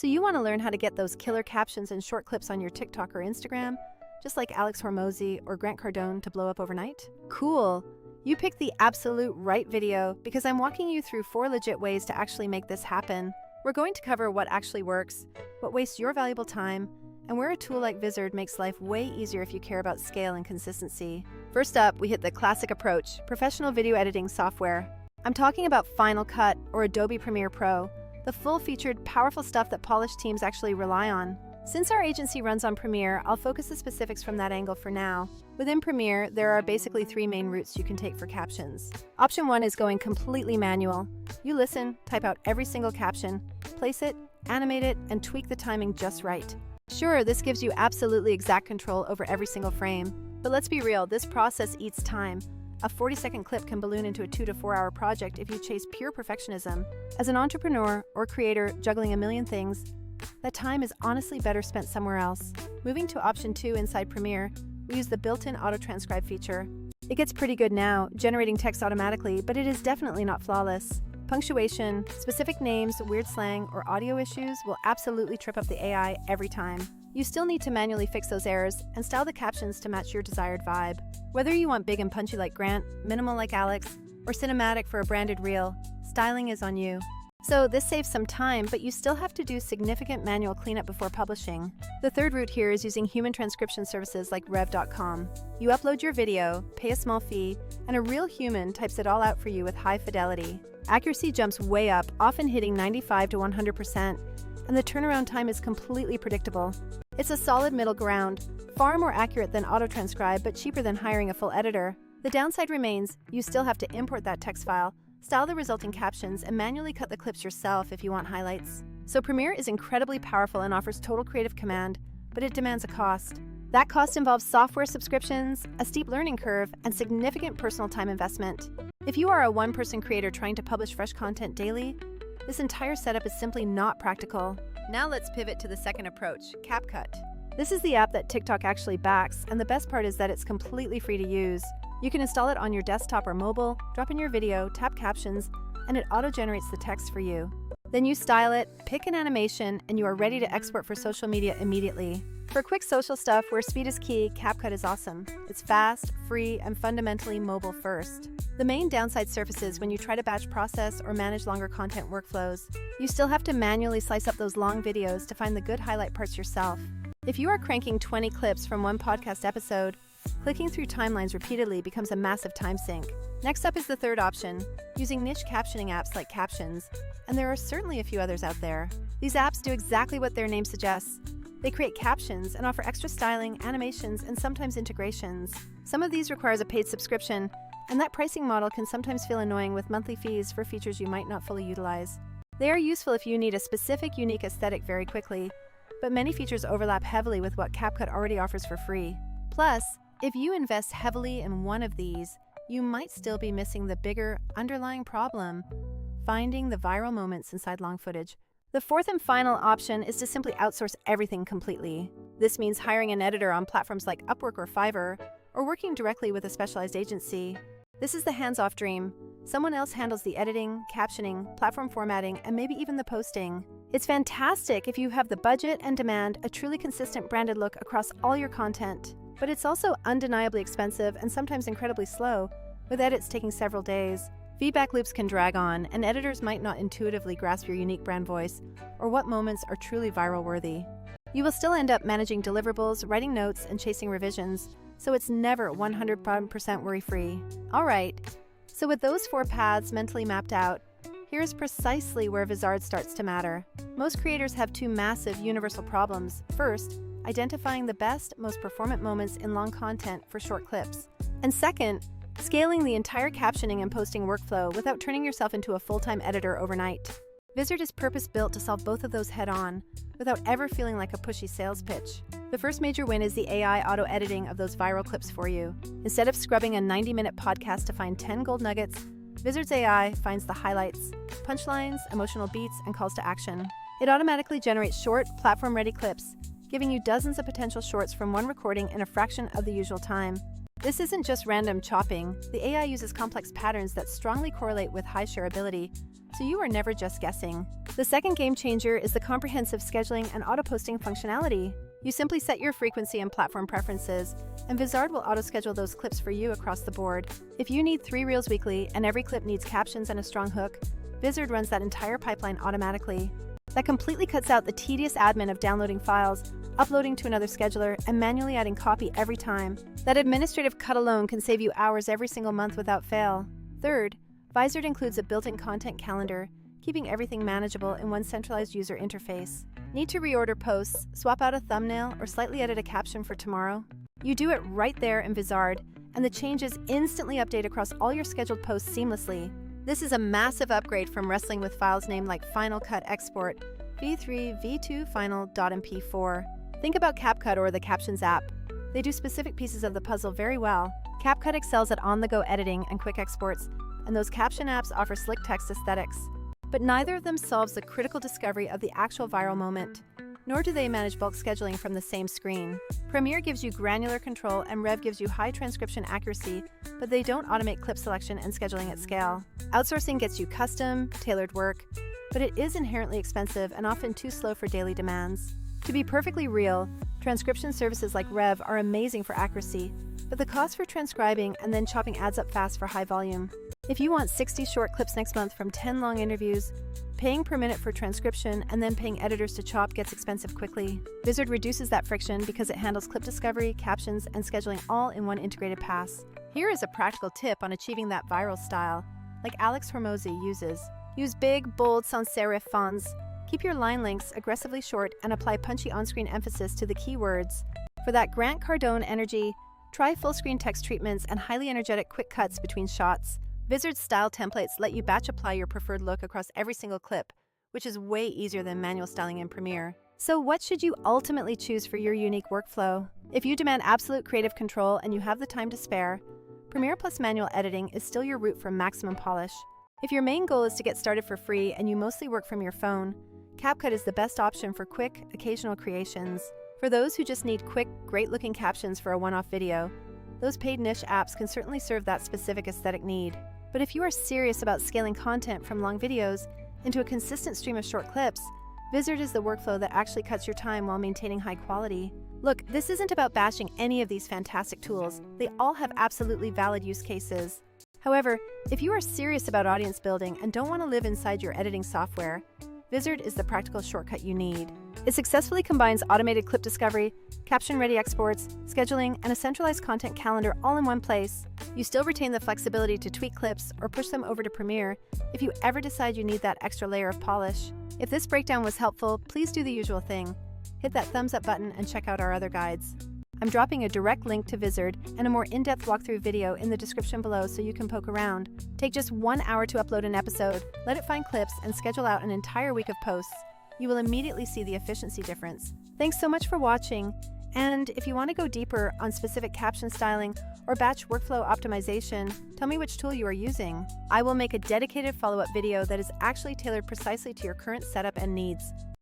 So you want to learn how to get those killer captions and short clips on your TikTok or Instagram, just like Alex Hormozi or Cardone to blow up overnight? Cool! You picked the absolute right video because I'm walking you through 4 legit ways to actually make this happen. We're going to cover what actually works, what wastes your valuable time, and where a tool like Vizard makes life way easier if you care about scale and consistency. First up, we hit the classic approach, professional video editing software. I'm talking about Final Cut or Adobe Premiere Pro, the full-featured, powerful stuff that polished teams actually rely on. Since our agency runs on Premiere, I'll focus the specifics from that angle for now. Within Premiere, there are basically 3 main routes you can take for captions. Option 1 is going completely manual. You listen, type out every single caption, place it, animate it, and tweak the timing just right. Sure, this gives you absolutely exact control over every single frame, but let's be real, this process eats time. A 40-second clip can balloon into a 2 to 4 hour project if you chase pure perfectionism. As an entrepreneur or creator juggling a million things, that time is honestly better spent somewhere else. Moving to option 2 inside Premiere, we use the built-in Auto-Transcribe feature. It gets pretty good now, generating text automatically, but it is definitely not flawless. Punctuation, specific names, weird slang, or audio issues will absolutely trip up the AI every time. You still need to manually fix those errors and style the captions to match your desired vibe. Whether you want big and punchy like Grant, minimal like Alex, or cinematic for a branded reel, styling is on you. So this saves some time, but you still have to do significant manual cleanup before publishing. The third route here is using human transcription services like rev.com. You upload your video, pay a small fee, and a real human types it all out for you with high fidelity. Accuracy jumps way up, often hitting 95 to 100%, and the turnaround time is completely predictable. It's a solid middle ground, far more accurate than Auto-Transcribe, but cheaper than hiring a full editor. The downside remains, you still have to import that text file, style the resulting captions, and manually cut the clips yourself if you want highlights. So Premiere is incredibly powerful and offers total creative command, but it demands a cost. That cost involves software subscriptions, a steep learning curve, and significant personal time investment. If you are a one-person creator trying to publish fresh content daily, this entire setup is simply not practical. Now let's pivot to the second approach, CapCut. This is the app that TikTok actually backs, and the best part is that it's completely free to use. You can install it on your desktop or mobile, drop in your video, tap captions, and it auto-generates the text for you. Then you style it, pick an animation, and you are ready to export for social media immediately. For quick social stuff where speed is key, CapCut is awesome. It's fast, free, and fundamentally mobile first. The main downside surfaces when you try to batch process or manage longer content workflows. You still have to manually slice up those long videos to find the good highlight parts yourself. If you are cranking 20 clips from one podcast episode, clicking through timelines repeatedly becomes a massive time sink. Next up is the third option, using niche captioning apps like Captions, and there are certainly a few others out there. These apps do exactly what their name suggests. They create captions and offer extra styling, animations, and sometimes integrations. Some of these requires a paid subscription, and that pricing model can sometimes feel annoying with monthly fees for features you might not fully utilize. They are useful if you need a specific, unique aesthetic very quickly, but many features overlap heavily with what CapCut already offers for free. Plus, if you invest heavily in one of these, you might still be missing the bigger, underlying problem, finding the viral moments inside long footage. The fourth and final option is to simply outsource everything completely. This means hiring an editor on platforms like Upwork or Fiverr, or working directly with a specialized agency. This is the hands-off dream. Someone else handles the editing, captioning, platform formatting, and maybe even the posting. It's fantastic if you have the budget and demand a truly consistent branded look across all your content. But it's also undeniably expensive and sometimes incredibly slow, with edits taking several days. Feedback loops can drag on, and editors might not intuitively grasp your unique brand voice or what moments are truly viral-worthy. You will still end up managing deliverables, writing notes, and chasing revisions, so it's never 100% worry-free. All right, so with those 4 paths mentally mapped out, here's precisely where Vizard starts to matter. Most creators have 2 massive universal problems. First, identifying the best, most performant moments in long content for short clips. And second, scaling the entire captioning and posting workflow without turning yourself into a full-time editor overnight. Vizard is purpose-built to solve both of those head-on, without ever feeling like a pushy sales pitch. The first major win is the AI auto-editing of those viral clips for you. Instead of scrubbing a 90-minute podcast to find 10 gold nuggets, Vizard's AI finds the highlights, punchlines, emotional beats, and calls to action. It automatically generates short, platform-ready clips, giving you dozens of potential shorts from one recording in a fraction of the usual time. This isn't just random chopping. The AI uses complex patterns that strongly correlate with high shareability, so you are never just guessing. The second game changer is the comprehensive scheduling and auto-posting functionality. You simply set your frequency and platform preferences, and Vizard will auto-schedule those clips for you across the board. If you need 3 reels weekly and every clip needs captions and a strong hook, Vizard runs that entire pipeline automatically. That completely cuts out the tedious admin of downloading files, uploading to another scheduler, and manually adding copy every time. That administrative cut alone can save you hours every single month without fail. Third, Vizard includes a built-in content calendar, keeping everything manageable in one centralized user interface. Need to reorder posts, swap out a thumbnail, or slightly edit a caption for tomorrow? You do it right there in Vizard, and the changes instantly update across all your scheduled posts seamlessly. This is a massive upgrade from wrestling with files named like Final Cut Export, V3, V2 Final.mp4. Think about CapCut or the Captions app. They do specific pieces of the puzzle very well. CapCut excels at on-the-go editing and quick exports, and those caption apps offer slick text aesthetics. But neither of them solves the critical discovery of the actual viral moment, nor do they manage bulk scheduling from the same screen. Premiere gives you granular control and Rev gives you high transcription accuracy, but they don't automate clip selection and scheduling at scale. Outsourcing gets you custom, tailored work, but it is inherently expensive and often too slow for daily demands. To be perfectly real, transcription services like Rev are amazing for accuracy, but the cost for transcribing and then chopping adds up fast for high volume. If you want 60 short clips next month from 10 long interviews, paying per minute for transcription and then paying editors to chop gets expensive quickly. Vizard reduces that friction because it handles clip discovery, captions, and scheduling all in one integrated pass. Here is a practical tip on achieving that viral style, like Alex Hormozi uses. Use big, bold sans serif fonts. Keep your line lengths aggressively short and apply punchy on-screen emphasis to the keywords. For that Grant Cardone energy, try full-screen text treatments and highly energetic quick cuts between shots. Vizard's style templates let you batch apply your preferred look across every single clip, which is way easier than manual styling in Premiere. So what should you ultimately choose for your unique workflow? If you demand absolute creative control and you have the time to spare, Premiere plus manual editing is still your route for maximum polish. If your main goal is to get started for free and you mostly work from your phone, CapCut is the best option for quick, occasional creations. For those who just need quick, great-looking captions for a one-off video, those paid niche apps can certainly serve that specific aesthetic need. But if you are serious about scaling content from long videos into a consistent stream of short clips, Vizard is the workflow that actually cuts your time while maintaining high quality. Look, this isn't about bashing any of these fantastic tools. They all have absolutely valid use cases. However, if you are serious about audience building and don't want to live inside your editing software, Vizard is the practical shortcut you need. It successfully combines automated clip discovery, caption-ready exports, scheduling, and a centralized content calendar all in one place. You still retain the flexibility to tweak clips or push them over to Premiere if you ever decide you need that extra layer of polish. If this breakdown was helpful, please do the usual thing. Hit that thumbs up button and check out our other guides. I'm dropping a direct link to Vizard and a more in-depth walkthrough video in the description below so you can poke around. Take just 1 hour to upload an episode, let it find clips, and schedule out an entire week of posts. You will immediately see the efficiency difference. Thanks so much for watching, and if you want to go deeper on specific caption styling or batch workflow optimization, tell me which tool you are using. I will make a dedicated follow-up video that is actually tailored precisely to your current setup and needs.